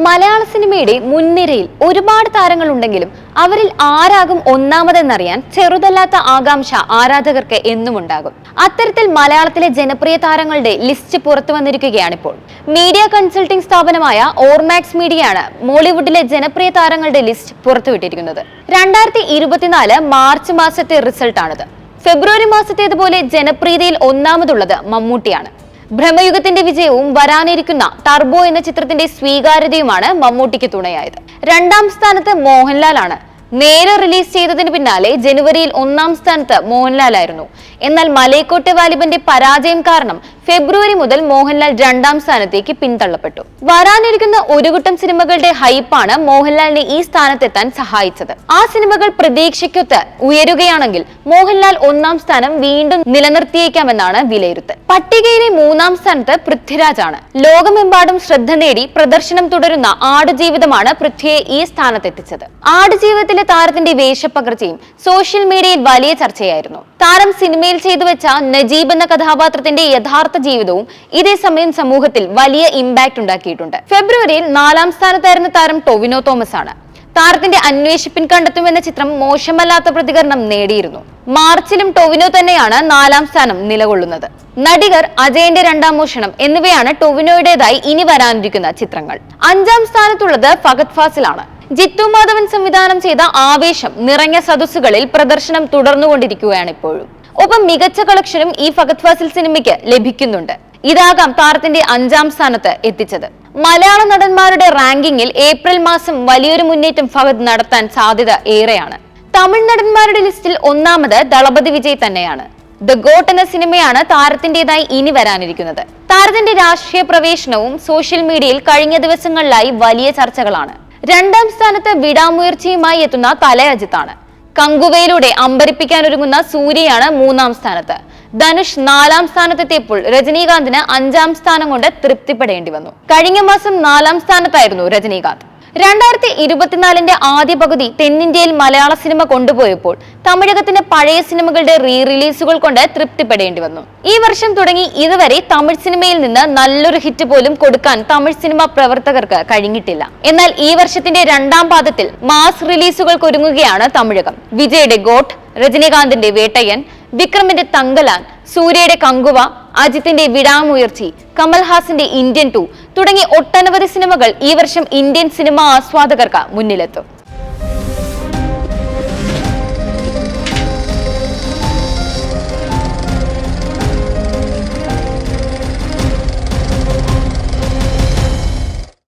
മലയാള സിനിമയുടെ മുൻനിരയിൽ ഒരുപാട് താരങ്ങളുണ്ടെങ്കിലും അവരിൽ ആരാകും ഒന്നാമതെന്നറിയാൻ ചെറുതല്ലാത്ത ആകാംക്ഷ ആരാധകർക്ക് എന്നും ഉണ്ടാകും. അത്തരത്തിൽ മലയാളത്തിലെ ജനപ്രിയ താരങ്ങളുടെ ലിസ്റ്റ് പുറത്തു വന്നിരിക്കുകയാണിപ്പോൾ. മീഡിയ കൺസൾട്ടിംഗ് സ്ഥാപനമായ ഓർമാക്സ് മീഡിയയാണ് മോളിവുഡിലെ ജനപ്രിയ താരങ്ങളുടെ ലിസ്റ്റ് പുറത്തുവിട്ടിരിക്കുന്നത്. 2024 മാർച്ച് മാസത്തെ റിസൾട്ടാണിത്. ഫെബ്രുവരി മാസത്തേതുപോലെ ജനപ്രിയതയിൽ ഒന്നാമതുള്ളത് മമ്മൂട്ടിയാണ്. ഭ്രമയുഗത്തിന്റെ വിജയവും വരാനിരിക്കുന്ന ടർബോ എന്ന ചിത്രത്തിന്റെ സ്വീകാര്യതയുമാണ് മമ്മൂട്ടിക്ക് തുണയായത്. രണ്ടാം സ്ഥാനത്ത് മോഹൻലാലാണ്. നേരെ റിലീസ് ചെയ്തതിന് പിന്നാലെ ജനുവരിയിൽ ഒന്നാം സ്ഥാനത്ത് മോഹൻലാലായിരുന്നു. എന്നാൽ മലൈക്കോട്ടെ വാലിബന്റെ പരാജയം കാരണം ഫെബ്രുവരി മുതൽ മോഹൻലാൽ രണ്ടാം സ്ഥാനത്തേക്ക് പിന്തള്ളപ്പെട്ടു. വരാനിരിക്കുന്ന ഒരു കൂട്ടം സിനിമകളുടെ ഹൈപ്പാണ് മോഹൻലാലിനെ ഈ സ്ഥാനത്തെത്താൻ സഹായിച്ചത്. ആ സിനിമകൾ പ്രതീക്ഷയ്ക്കൊത്ത് ഉയരുകയാണെങ്കിൽ മോഹൻലാൽ ഒന്നാം സ്ഥാനം വീണ്ടും നിലനിർത്തിയേക്കാമെന്നാണ് വിലയിരുത്തൽ. പട്ടികയിലെ മൂന്നാം സ്ഥാനത്ത് പൃഥ്വിരാജാണ്. ലോകമെമ്പാടും ശ്രദ്ധ നേടി പ്രദർശനം തുടരുന്ന ആടുജീവിതമാണ് പൃഥ്വിയെ ഈ സ്ഥാനത്തെത്തിച്ചത്. ആടുജീവിതത്തിലെ താരത്തിന്റെ വേഷപ്പകർച്ചയും സോഷ്യൽ മീഡിയയിൽ വലിയ ചർച്ചയായിരുന്നു. താരം സിനിമയിൽ ചെയ്തു വെച്ച നജീബ് എന്ന കഥാപാത്രത്തിന്റെ യഥാർത്ഥ ജീവിതവും ഇതേ സമയം സമൂഹത്തിൽ വലിയ ഇമ്പാക്ട് ഉണ്ടാക്കിയിട്ടുണ്ട്. ഫെബ്രുവരിയിൽ 4ാം സ്ഥാനത്തായിരുന്ന താരം ടൊവിനോ തോമസ് ആണ്. താരത്തിന്റെ അന്വേഷിപ്പിൻ കണ്ടെത്തും എന്ന ചിത്രം മോശമല്ലാത്ത പ്രതികരണം നേടിയിരുന്നു. മാർച്ചിലും ടൊവിനോ തന്നെയാണ് 4ാം സ്ഥാനം നിലകൊള്ളുന്നത്. നടികർ, അജയന്റെ രണ്ടാം മോഷണം എന്നിവയാണ് ടൊവിനോയുടേതായി ഇനി വരാനിരിക്കുന്ന ചിത്രങ്ങൾ. 5ാം സ്ഥാനത്തുള്ളത് ഫഹദ് ഫാസിലാണ്. ജിത്തു മാധവൻ സംവിധാനം ചെയ്ത ആവേശം നിറഞ്ഞ സദസ്സുകളിൽ പ്രദർശനം തുടർന്നുകൊണ്ടിരിക്കുകയാണ് ഇപ്പോഴും. ഒപ്പം മികച്ച കളക്ഷനും ഈ ഫഹദ് ഫാസിൽ സിനിമയ്ക്ക് ലഭിക്കുന്നുണ്ട്. ഇതാകാം താരത്തിന്റെ 5ാം സ്ഥാനത്ത് എത്തിച്ചത്. മലയാള നടന്മാരുടെ റാങ്കിങ്ങിൽ ഏപ്രിൽ മാസം വലിയൊരു മുന്നേറ്റം ഫഹദ് നടത്താൻ സാധ്യത ഏറെയാണ്. തമിഴ് നടന്മാരുടെ ലിസ്റ്റിൽ ഒന്നാമത് ദളപതി വിജയ് തന്നെയാണ്. ദ ഗോട്ട് എന്ന സിനിമയാണ് താരത്തിന്റേതായി ഇനി വരാനിരിക്കുന്നത്. താരത്തിന്റെ രാഷ്ട്രീയ പ്രവേശനവും സോഷ്യൽ മീഡിയയിൽ കഴിഞ്ഞ ദിവസങ്ങളിലായി വലിയ ചർച്ചകളാണ്. 2ാം സ്ഥാനത്ത് വിടാമുയർച്ചയുമായി എത്തുന്ന തല അജിത്താണ്. കങ്കുവയിലൂടെ അമ്പരിപ്പിക്കാൻ ഒരുങ്ങുന്ന സൂര്യയാണ് 3ാം സ്ഥാനത്ത്. ധനുഷ് 4ാം സ്ഥാനത്തെത്തിയപ്പോൾ രജനീകാന്തിന് 5ാം സ്ഥാനം കൊണ്ട് തൃപ്തിപ്പെടേണ്ടി വന്നു. കഴിഞ്ഞ മാസം 4ാം സ്ഥാനത്തായിരുന്നു രജനീകാന്ത്. 2024 ആദ്യ പകുതി തെന്നിന്ത്യയിൽ മലയാള സിനിമ കൊണ്ടുപോയപ്പോൾ തമിഴകത്തിന് പഴയ സിനിമകളുടെ റീ റിലീസുകൾ കൊണ്ട് തൃപ്തിപ്പെടേണ്ടി വന്നു. ഈ വർഷം തുടങ്ങി ഇതുവരെ തമിഴ് സിനിമയിൽ നിന്ന് നല്ലൊരു ഹിറ്റ് പോലും കൊടുക്കാൻ തമിഴ് സിനിമ പ്രവർത്തകർക്ക് കഴിഞ്ഞിട്ടില്ല. എന്നാൽ ഈ വർഷത്തിന്റെ 2ാം പാദത്തിൽ മാസ് റിലീസുകൾക്ക് ഒരുങ്ങുകയാണ് തമിഴകം. വിജയുടെ ഗോട്ട്, രജനീകാന്തിന്റെ വേട്ടയൻ, വിക്രമിന്റെ തങ്കലാൻ, സൂര്യയുടെ കങ്കുവ, അജിത്തിന്റെ വിടാമുയർച്ചി, കമൽഹാസന്റെ ഇന്ത്യൻ 2 തുടങ്ങി ഒട്ടനവധി സിനിമകൾ ഈ വർഷം ഇന്ത്യൻ സിനിമാ ആസ്വാദകർക്ക് മുന്നിലെത്തും.